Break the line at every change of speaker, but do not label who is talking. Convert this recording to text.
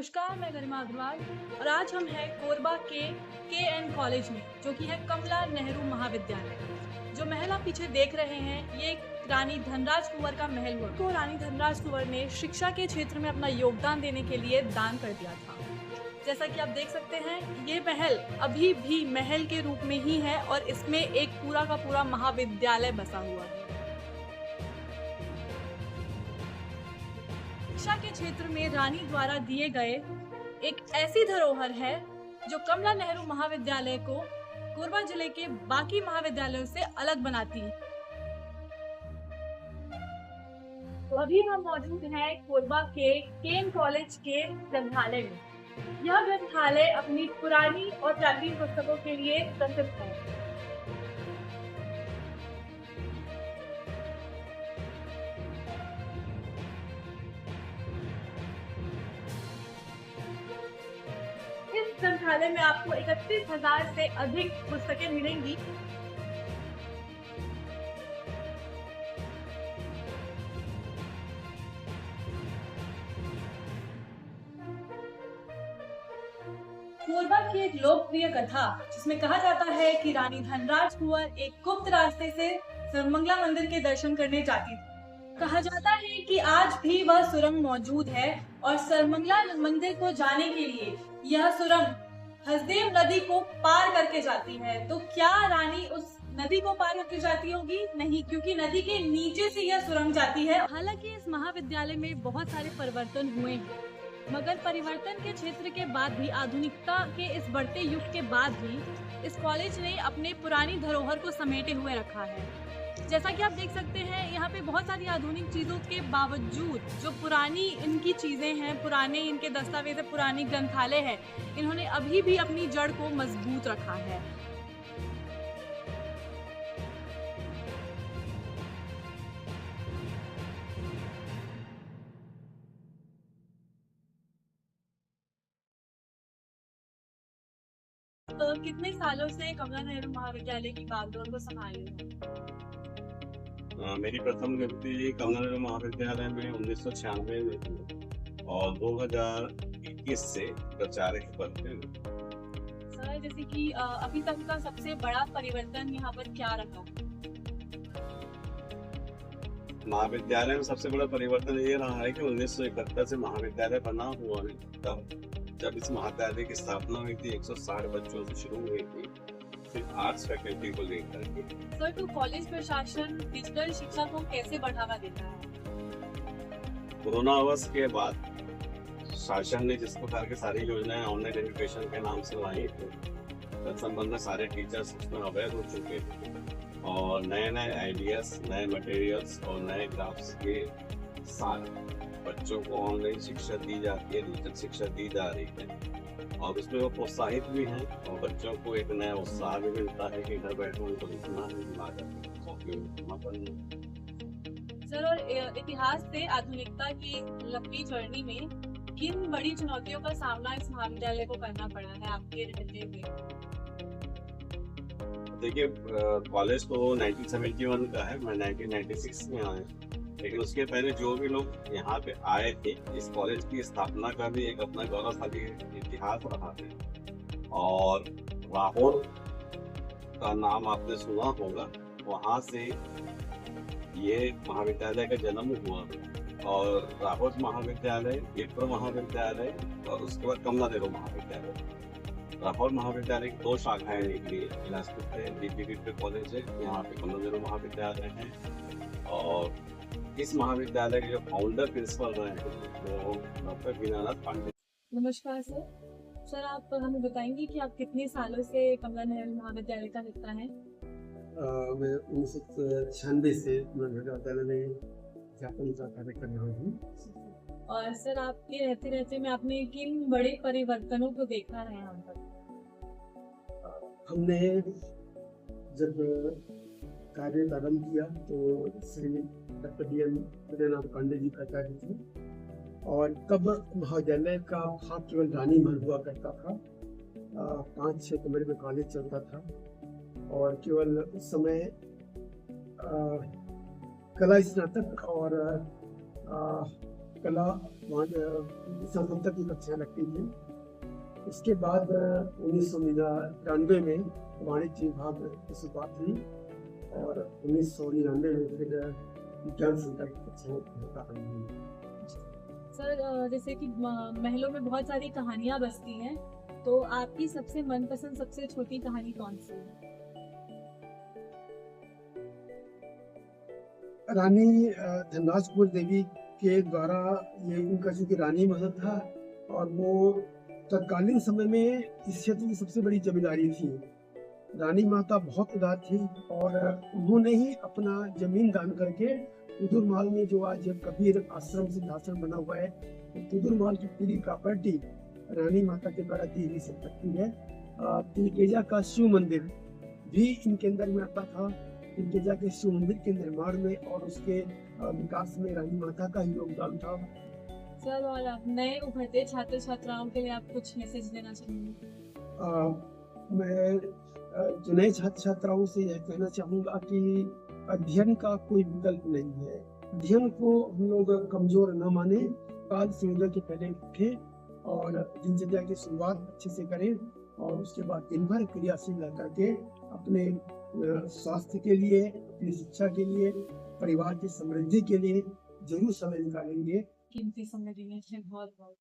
नमस्कार, मैं गरिमा अग्रवाल और आज हम हैं कोरबा के एन कॉलेज में, जो कि है कमला नेहरू महाविद्यालय। जो महल आप पीछे देख रहे हैं, ये रानी धनराज कुंवर का महल हुआ। को रानी धनराज कुंवर ने शिक्षा के क्षेत्र में अपना योगदान देने के लिए दान कर दिया था। जैसा कि आप देख सकते हैं, ये महल अभी भी महल के रूप में ही है और इसमें एक पूरा का पूरा महाविद्यालय बसा हुआ है। शिक्षा के क्षेत्र में रानी द्वारा दिए गए एक ऐसी धरोहर है जो कमला नेहरू महाविद्यालय को कोरबा जिले के बाकी महाविद्यालयों से अलग बनाती है। तो अभी हम मौजूद हैं कोरबा के केन कॉलेज के ग्रंथालय में। यह ग्रंथालय अपनी पुरानी और प्राचीन पुस्तकों के लिए प्रसिद्ध है। इस ग्रंथालय में आपको 31,000 से अधिक पुस्तकें मिलेंगी। कोरबा की एक लोकप्रिय कथा, जिसमें कहा जाता है कि रानी धनराज कुंवर एक गुप्त रास्ते से सर्वमंगला मंदिर के दर्शन करने जाती थी। कहा जाता है कि आज भी वह सुरंग मौजूद है और सर्वमंगला मंदिर को जाने के लिए यह सुरंग हसदेव नदी को पार करके जाती है। तो क्या रानी उस नदी को पार करके जाती होगी? नहीं, क्योंकि नदी के नीचे से यह सुरंग जाती है। हालांकि इस महाविद्यालय में बहुत सारे परिवर्तन हुए हैं, मगर परिवर्तन के क्षेत्र के बाद भी, आधुनिकता के इस बढ़ते युग के बाद भी, इस कॉलेज ने अपने पुरानी धरोहर को समेटे हुए रखा है। जैसा कि आप देख सकते हैं, यहाँ पे बहुत सारी आधुनिक चीजों के बावजूद जो पुरानी इनकी चीजें हैं, पुराने इनके दस्तावेज, पुरानी ग्रंथालय है, इन्होंने अभी भी अपनी जड़ को मजबूत रखा है। तो कितने सालों से कमला नेहरू महाविद्यालय की बागडोर को संभाल रहे हो?
मेरी प्रथम नियुक्ति कमला नेहरू महाविद्यालय में 1996 में हुई और 2021 से प्राचार्य के पद पे।
सर, जैसे कि अभी तक का सबसे बड़ा परिवर्तन यहाँ पर क्या रहा?
महाविद्यालय में सबसे बड़ा परिवर्तन ये रहा है कि 1971 से महाविद्यालय बना हुआ है। तब जब इस महाविद्यालय की स्थापना हुई थी, 160 बच्चों से शुरू हुई थी, फिर आर्ट्स फैकल्टी को लेकर के।
सर, तो कॉलेज प्रशासन डिजिटल शिक्षा को कैसे बढ़ावा देता है?
कोरोना अवस्था के बाद शासन ने जिस प्रकार की सारी योजनाएं ऑनलाइन एजुकेशन के नाम से लाई थी, तत्संबंध में सारे टीचर्स उसमें अवेयर हो चुके थे और नए नए आइडियाज, नए मटेरियल्स और नए ग्राफ्स के साथ बच्चों को ऑनलाइन शिक्षा दी जाती है, डिजिटल शिक्षा दी जा रही है और उसमें वो प्रोत्साहित भी हैं और बच्चों को एक नया उत्साह भी मिलता है कि घर बैठे उनको लिखना है।
सर, और इतिहास से आधुनिकता की लंबी जर्नी में किन बड़ी चुनौतियों का सामना इस महाविद्यालय को करना पड़ा है आपके रहते हुए?
देखिए, कॉलेज तो 1971 का है, मैं 1996 में आया, लेकिन उसके पहले जो भी लोग यहाँ पे आए थे, इस कॉलेज की स्थापना का भी एक अपना गौरवशाली इतिहास रहा है। और लाहौर का नाम आपने सुना होगा, वहाँ से ये महाविद्यालय का जन्म हुआ और लाहौर महाविद्यालय, विप्र महाविद्यालय और उसके बाद कमला नेहरू महाविद्यालय। लाहौर महाविद्यालय की 2 शाखाएं निकली, बिलासपुर है DPV कॉलेज है, यहाँ पे कमला नेहरू महाविद्यालय है और इस महाविद्यालय के जो फाउंडर प्रिंसिपल रहे हैं वो डॉक्टर दीनानाथ पांडे।
नमस्कार सर। सर, आप हमें बताएंगे कि आप कितने सालों से कमला नेहरू महाविद्यालय का हिस्सा हैं?
मैं 1996 से महाविद्यालय में अध्यापन का कार्य कर रहा हूँ।
और सर, आपके रहते रहते में आपने किन बड़े परिवर्तनों को देखा है यहाँ पर?
हमने जब कार्य प्रारंभ किया तो श्री डॉक्टर दीनानाथ पांडे जी प्राचार्य थे और तब महाविद्यालय का भाग केवल रानी महल हुआ करता था। 5-6 कमरे में कॉलेज चलता था और केवल उस समय कला स्नातक और कला वहाँ स्नातक की कक्षाएं लगती थी। उसके बाद 1999 में वाणिज्य विभाग की शुरुआत हुई और 1999 में फिर विज्ञान संकाय की कक्षाएं प्रारंभ हुई।
सर जैसे कि महलों में बहुत सारी कहानियां बसती हैं, तो आपकी सबसे मनपसंद सबसे छोटी कहानी कौन सी है?
रानी धनराज कौर देवी के द्वारा ये इनका चूंकि रानी महल था और वो तत्कालीन समय में इस क्षेत्र की सबसे बड़ी जमींदारी थी। रानी माता बहुत उदार थी और उन्होंने ही अपना जमीन दान करके कुतुरमाल में जो आज कबीर आश्रम सिद्धाश्रम बना हुआ है, कुतुरमाल की पूरी प्रॉपर्टी रानी माता के द्वारा दी हुई संपत्ति है। तिलकेजा का शिव मंदिर भी इनके अंदर में आता था। तिलकेजा के शिव मंदिर के निर्माण में और उसके विकास में रानी माता का ही योगदान था।
सर और आप नए उभरते छात्र छात्राओं के लिए आप कुछ मैसेज देना चाहेंगे?
मैं जो नए छात्र छात्राओं से यह कहना चाहूँगा कि अध्ययन का कोई विकल्प नहीं है। अध्ययन को हम लोग कमजोर न माने, काल सूर्योदय के पहले उठे और दिनचर्या की शुरुआत अच्छे से करें और उसके बाद दिन भर क्रियाशील रह करके अपने स्वास्थ्य के लिए, अपनी शिक्षा के लिए, परिवार की समृद्धि के लिए जरूर समय निकालेंगे।
कीमती समय देने के लिए बहुत बहुत